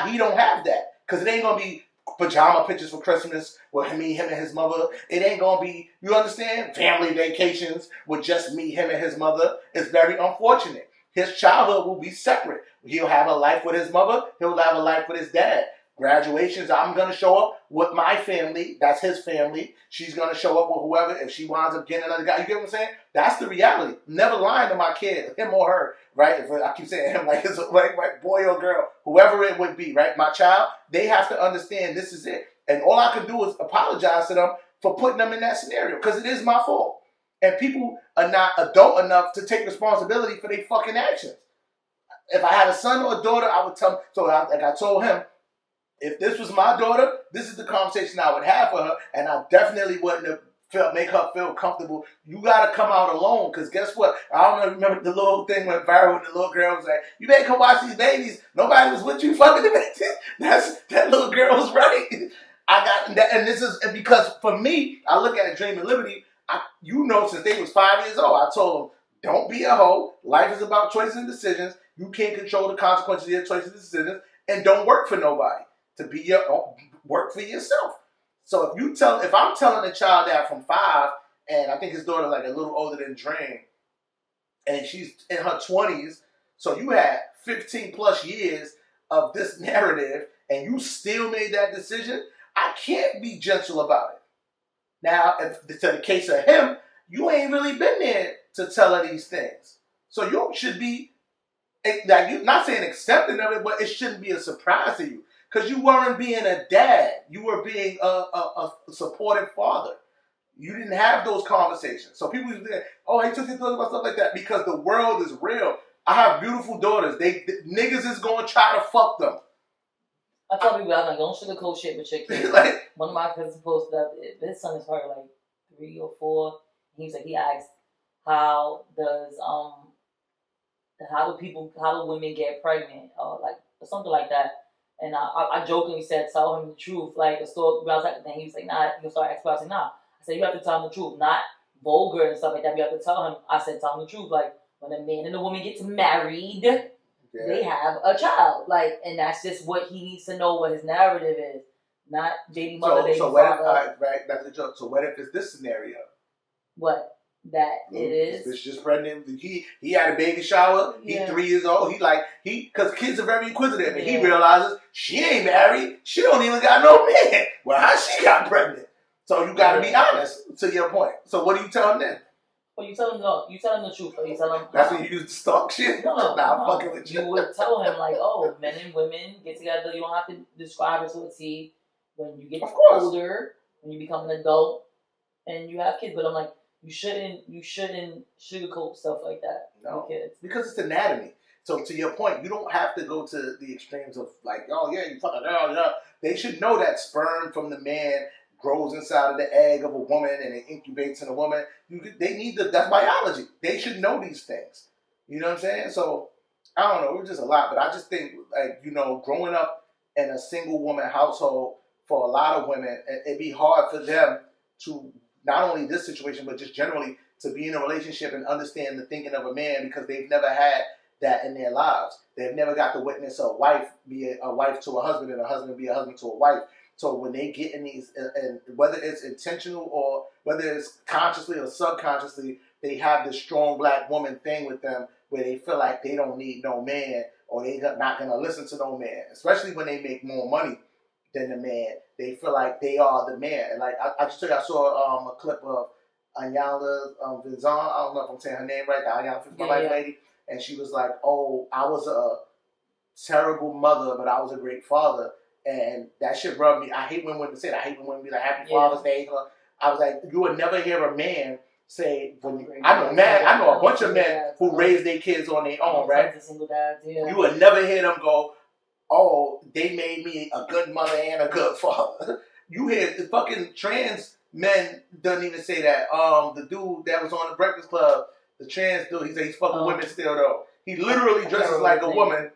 Now he don't have that because it ain't gonna be pajama pictures for Christmas with him and his mother. It ain't gonna be, you understand, family vacations with just me, him and his mother. It's very unfortunate. His childhood will be separate. He'll have a life with his mother. He'll have a life with his dad. Graduations, I'm going to show up with my family. That's his family. She's going to show up with whoever. If she winds up getting another guy, you get what I'm saying? That's the reality. Never lying to my kid, him or her, right? If I keep saying him like it's like boy or girl, whoever it would be, right? My child, they have to understand this is it. And all I can do is apologize to them for putting them in that scenario because it is my fault. And people are not adult enough to take responsibility for their fucking actions. If I had a son or a daughter, I would tell them. So like I told him, if this was my daughter, this is the conversation I would have for her, and I definitely wouldn't have make her feel comfortable. You got to come out alone, because guess what? I don't know, remember the little thing went viral when the little girl was like, you better come watch these babies. Nobody was with you fucking the babies. That little girl was right. I got that, and this is because for me, I look at Dream and Liberty, since they was 5 years old, I told them, don't be a hoe. Life is about choices and decisions. You can't control the consequences of your choices and decisions, and don't work for nobody. To be your own, work for yourself. So if I'm telling a child that from 5, and I think his daughter's like a little older than Dream, and she's in her 20s, so you had 15 plus years of this narrative, and you still made that decision, I can't be gentle about it. Now, if to the case of him, you ain't really been there to tell her these things. So you should be, like, you're not saying accepting of it, but it shouldn't be a surprise to you. Because you weren't being a dad. You were being a supportive father. You didn't have those conversations. So people say, oh, he took his daughter about stuff like that. Because the world is real. I have beautiful daughters. Niggas is going to try to fuck them. I tell people, I'm like, don't sugarcoat shit with your kids. Like, one of my cousins posted up, his son is probably like 3 or 4. He asked, how do women get pregnant? Or something like that. And I jokingly said, tell him the truth. Like, a story, then he was like, nah. He'll start asking, I was like, nah. I said, you have to tell him the truth. Not vulgar and stuff like that. You have to tell him. I said, tell him the truth. Like, when a man and a woman get married, they have a child. Like, and that's just what he needs to know, what his narrative is. Not baby mother, baby father. Right, that's the joke. So what if it's this scenario? What? That it is. It's just pregnant. He had a baby shower. He's 3 years old. Because kids are very inquisitive, and he realizes she ain't married. She don't even got no man. Well, how she got pregnant? So you got to be honest to your point. So what do you tell him then? Well, you tell him no. You tell him the truth. Or you tell him that's when you use the stalk shit. No, I'm fucking with you. You would tell him like, oh, men and women get together. You don't have to describe it to a T. When you get older, when you become an adult, and you have kids. But I'm like, you shouldn't sugarcoat stuff like that. No, because it's anatomy. So to your point, you don't have to go to the extremes of like, oh yeah, you fucking yeah. They should know that sperm from the man grows inside of the egg of a woman and it incubates in a woman. That's biology. They should know these things. You know what I'm saying? So I don't know. It was just a lot, but I just think growing up in a single woman household for a lot of women, it'd be hard for them to. Not only this situation, but just generally to be in a relationship and understand the thinking of a man because they've never had that in their lives. They've never got to witness a wife be a wife to a husband and a husband be a husband to a wife. So when they get in these, and whether it's intentional or whether it's consciously or subconsciously, they have this strong black woman thing with them where they feel like they don't need no man or they're not going to listen to no man, especially when they make more money than the man. They feel like they are the man. And like I just told you, I saw a clip of Ayanna Vizon. I don't know if I'm saying her name right. The Ayanna lady. And she was like, oh, I was a terrible mother, but I was a great father. And that shit rubbed me. I hate when women say that. I hate when women be like, Happy Father's Day. I was like, you would never hear a man say, I know a bunch of men who raise their kids on their own, right? You would never hear them go, oh, they made me a good mother and a good father. You hear the fucking trans men doesn't even say that. The dude that was on the Breakfast Club, the trans dude, he said he's fucking women still though. He literally dresses like a woman,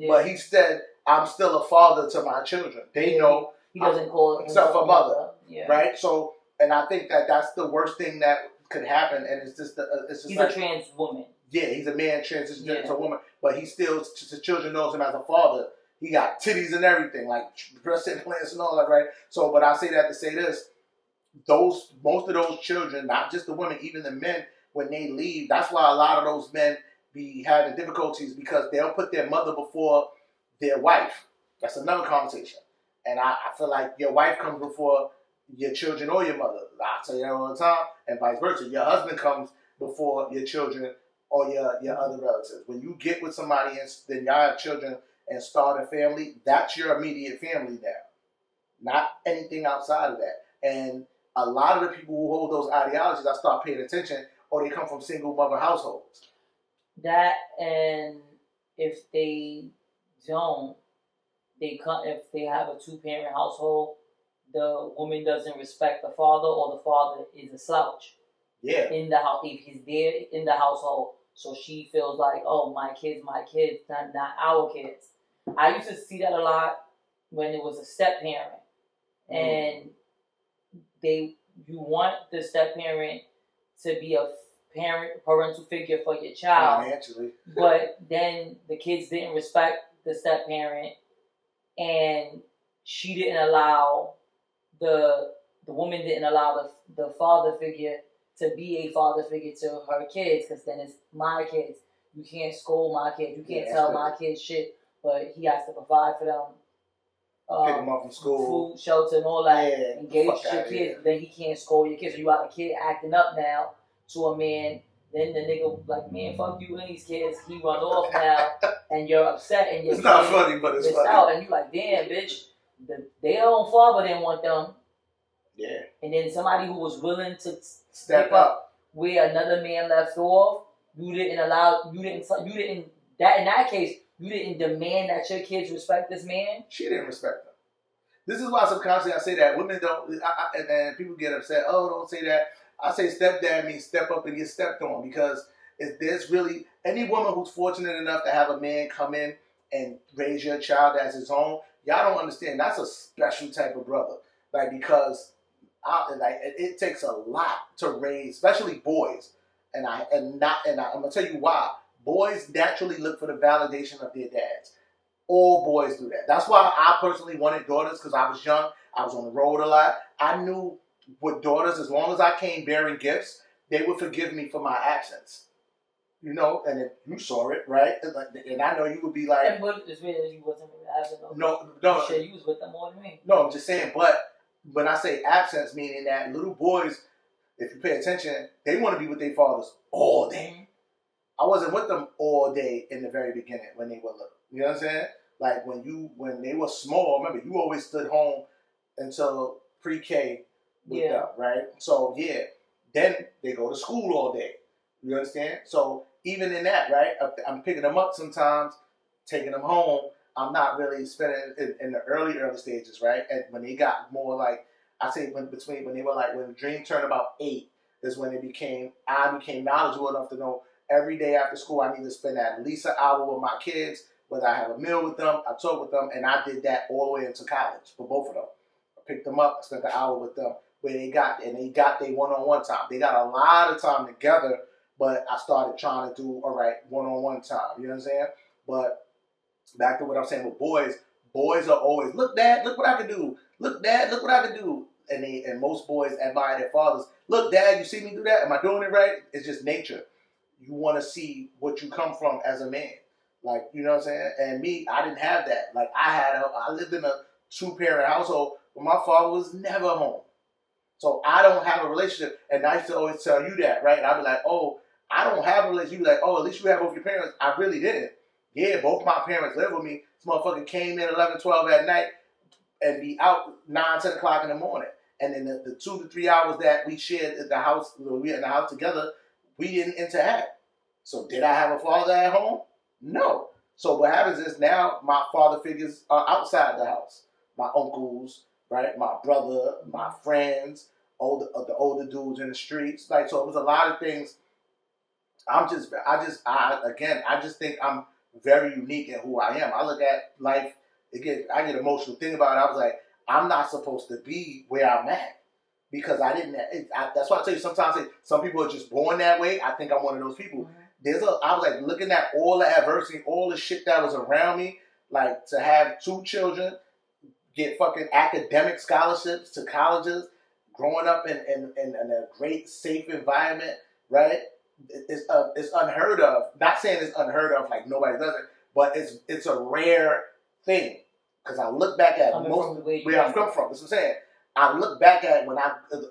but he said, I'm still a father to my children. They know he doesn't call himself a mother, right? So, and I think that's the worst thing that could happen, and it's just he's like, a trans woman. Yeah, he's a man transitioning to a woman, but he still to children knows him as a father. He got titties and everything, like breast implants and all that, right? So, but I say that to say this: most of those children, not just the women, even the men, when they leave, that's why a lot of those men be having difficulties because they'll put their mother before their wife. That's another conversation. And I feel like your wife comes before your children or your mother. I say that all the time, and vice versa. Your husband comes before your children or your other relatives. When you get with somebody and then y'all have children and start a family, that's your immediate family now. Not anything outside of that. And a lot of the people who hold those ideologies, I start paying attention, or they come from single mother households. That, and if they don't, if they have a 2-parent household, the woman doesn't respect the father, or the father is a slouch. Yeah. In the house, if he's there in the household, so she feels like, oh, my kids, not our kids. I used to see that a lot when it was a step parent, and you want the step parent to be a parental figure for your child, financially, but then the kids didn't respect the step parent, and she didn't allow the woman didn't allow the father figure to be a father figure to her kids, because then it's my kids. You can't scold my kids. You can't tell my kids shit, but he has to provide for them. Pick them up from school, food, shelter, and all that. Yeah, engage your kids, but then he can't scold your kids. So you got a kid acting up now to a man. Then the nigga like, man, fuck you and these kids. He run off now, and you're upset, and you're it's not funny, but it's funny. Out, and you like, damn, bitch, their own father didn't want them. Yeah. And then somebody who was willing to step up where another man left off, you didn't that in that case, you didn't demand that your kids respect this man. She didn't respect them. This is why subconsciously I say that women don't, and people get upset. Oh, don't say that. I say stepdad means step up and get stepped on, because if there's really any woman who's fortunate enough to have a man come in and raise your child as his own, y'all don't understand. That's a special type of brother, like, because it takes a lot to raise, especially boys, and I'm gonna tell you why. Boys naturally look for the validation of their dads. All boys do that. That's why I personally wanted daughters, because I was young. I was on the road a lot. I knew with daughters, as long as I came bearing gifts, they would forgive me for my absence. You know, and if you saw it, right? And I know you would be like... And what is weird is you wasn't absent. No. Shit, you was with them more than me. No, I'm just saying, but when I say absence, meaning that little boys, if you pay attention, they want to be with their fathers all day. Mm-hmm. I wasn't with them all day in the very beginning when they were little. You know what I'm saying? Like when they were small, remember, you always stood home until pre-K with them, right? So then they go to school all day. You understand? So even in that, right, I'm picking them up sometimes, taking them home. I'm not really spending in the early stages, right? And when they got more like, I say when the dream turned about 8 is when I became knowledgeable enough to know every day after school I need to spend at least an hour with my kids, whether I have a meal with them, I talk with them, and I did that all the way into college for both of them. I picked them up, I spent an hour with them, where they got their one-on-one time. They got a lot of time together, but I started trying to do, all right, one-on-one time. You know what I'm saying? But back to what I'm saying with boys are always, look, Dad, look what I can do. Look, Dad, look what I can do. And most boys admire their fathers. Look, Dad, you see me do that? Am I doing it right? It's just nature. You want to see what you come from as a man. Like, you know what I'm saying? And me, I didn't have that. Like, I lived in a 2-parent household, but my father was never home. So I don't have a relationship. And I used to always tell you that, right? And I'd be like, oh, I don't have a relationship. You'd be like, oh, at least you have both your parents. I really didn't. Yeah, both my parents lived with me. This motherfucker came in 11, 12 at night and be out 9, 10 o'clock in the morning. And then the 2 to 3 hours that we shared at the house, we were in the house together, we didn't interact. So did I have a father at home? No. So what happens is now my father figures are outside the house. My uncles, right? My brother, my friends, the older dudes in the streets. Like, so it was a lot of things. I just think I'm very unique in who I am. I look at life, again, I get emotional thinking about it. I was like, I'm not supposed to be where I'm at because I didn't. That's why I tell you sometimes some people are just born that way. I think I'm one of those people. Mm-hmm. I was like looking at all the adversity, all the shit that was around me. Like, to have 2 children get fucking academic scholarships to colleges, growing up in a great, safe environment, right? It's unheard of. Not saying it's unheard of, like nobody does it, but it's a rare thing. Because I look back at most where I come from. That's what I'm saying. I look back at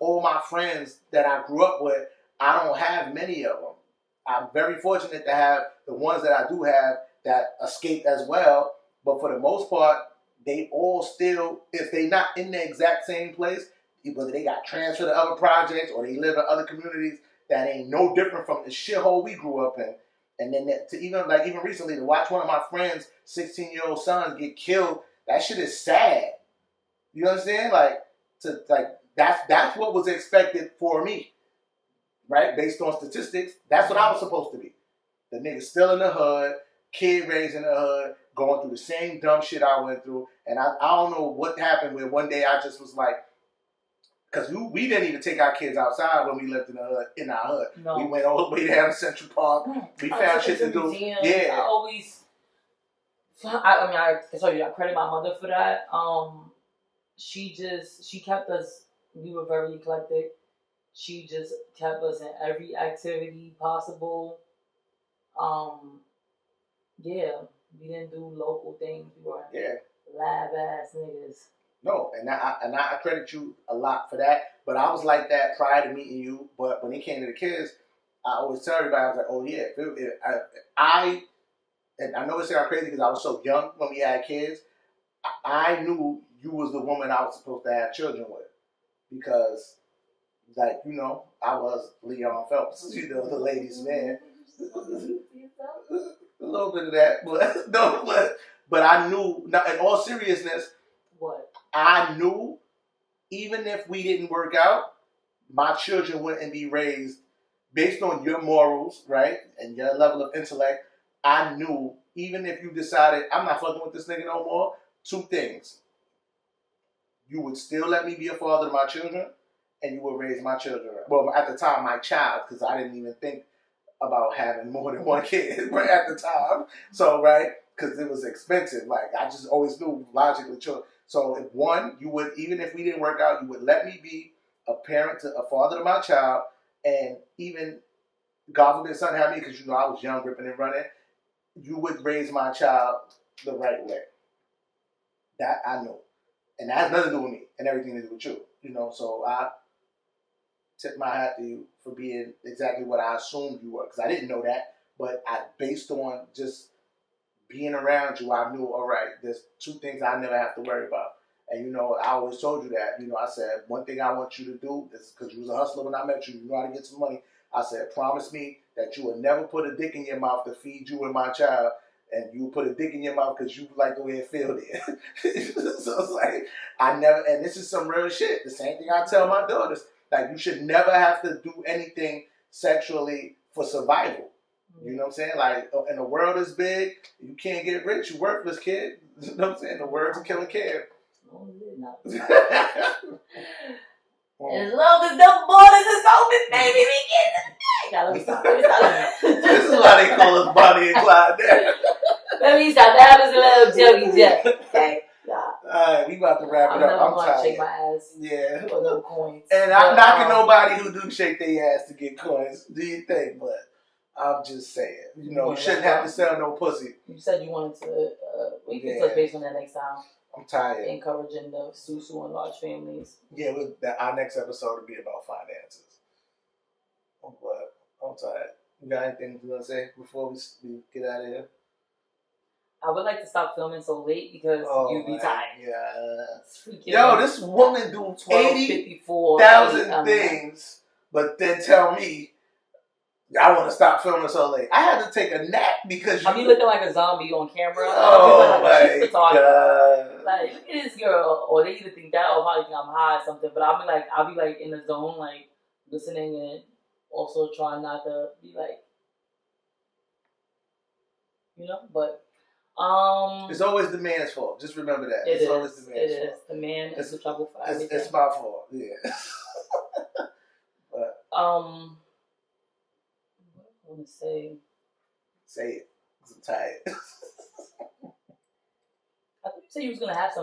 all my friends that I grew up with. I don't have many of them. I'm very fortunate to have the ones that I do have that escaped as well. But for the most part, they all still, if they not in the exact same place, whether they got transferred to other projects or they live in other communities that ain't no different from the shithole we grew up in. And then to even recently to watch one of my friends' 16-year-old sons get killed, that shit is sad. You understand? That's what was expected for me, right? Based on statistics, that's what I was supposed to be. The nigga still in the hood, kid raised in the hood, going through the same dumb shit I went through. And I don't know what happened where one day I just was like, because we didn't even take our kids outside when we lived in the hood, in our hood. No. We went all the way down to Central Park. We found shit to do. Yeah. I tell you, I credit my mother for that. She kept us, we were very eclectic. She just kept us in every activity possible. Yeah, we didn't do local things. We were lab ass niggas. No, and I credit you a lot for that. But I was like that prior to meeting you. But when it came to the kids, I always tell everybody, I was like, oh yeah, and I know it sounds crazy because I was so young when we had kids. I knew you was the woman I was supposed to have children with because, like, you know, I was Leon Phelps, you know, the ladies' man. A little bit of that, but no, but I knew. Now, in all seriousness, what I knew, even if we didn't work out, my children wouldn't be raised based on your morals, right, and your level of intellect. I knew, even if you decided I'm not fucking with this nigga no more, 2 things: you would still let me be a father to my children, and you would raise my children. Well, at the time, my child, because I didn't even think about having more than 1 kid right at the time. So, right, because it was expensive. Like, I just always knew logically. So, if one, you would, even if we didn't work out, you would let me be a father to my child, and even, God forbid, son had me, because you know I was young, ripping and running, you would raise my child the right way. That I know. And that has nothing to do with me and everything to do with you. You know, so I tip my hat to you for being exactly what I assumed you were, because I didn't know that, but based on just being around you, I knew, all right, there's 2 things I never have to worry about. And, you know, I always told you that. You know, I said, one thing I want you to do is, because you was a hustler when I met you, you know how to get some money. I said, promise me that you will never put a dick in your mouth to feed you and my child, and you put a dick in your mouth because you like the way it feel there. So it's like, and this is some real shit. The same thing I tell my daughters. Like, you should never have to do anything sexually for survival. You know what I'm saying? Like, and the world is big. You can't get rich. You worthless, kid. You know what I'm saying? The world's a killer kid. As long as the borders is open, baby, we get the thing. Now, let me stop. This is why they call us Bonnie and Clyde there. Let me stop. That was a little jokey joke. Okay. Alright, we about to wrap it up. I'm tired. Shake my ass. Yeah. For no coins. And I'm knocking nobody who do shake their ass to get coins. Do you think? But I'm just saying. You know, you shouldn't have to sell no pussy. You said you wanted to. We can touch base on that next time. I'm tired. Encouraging the Susu and large families. Yeah, our next episode will be about finances. But I'm tired. You got anything you want to say before we get out of here? I would like to stop filming so late because you'd be tired. Yeah. Yo, this woman do 80,000 things, but then tell me I want to stop filming so late. I had to take a nap because I be looking like a zombie on camera. Oh my god! Like, look at this girl, or they either think that or probably think I'm high or something. But I'll be like in the zone, like listening and also trying not to be like, you know, but. It's always the man's fault. Just remember that. It's always the man's fault. The man is the trouble for everything. It's my fault. Yeah. But what I want to say. Say it. 'Cause I'm tired. say you was gonna have some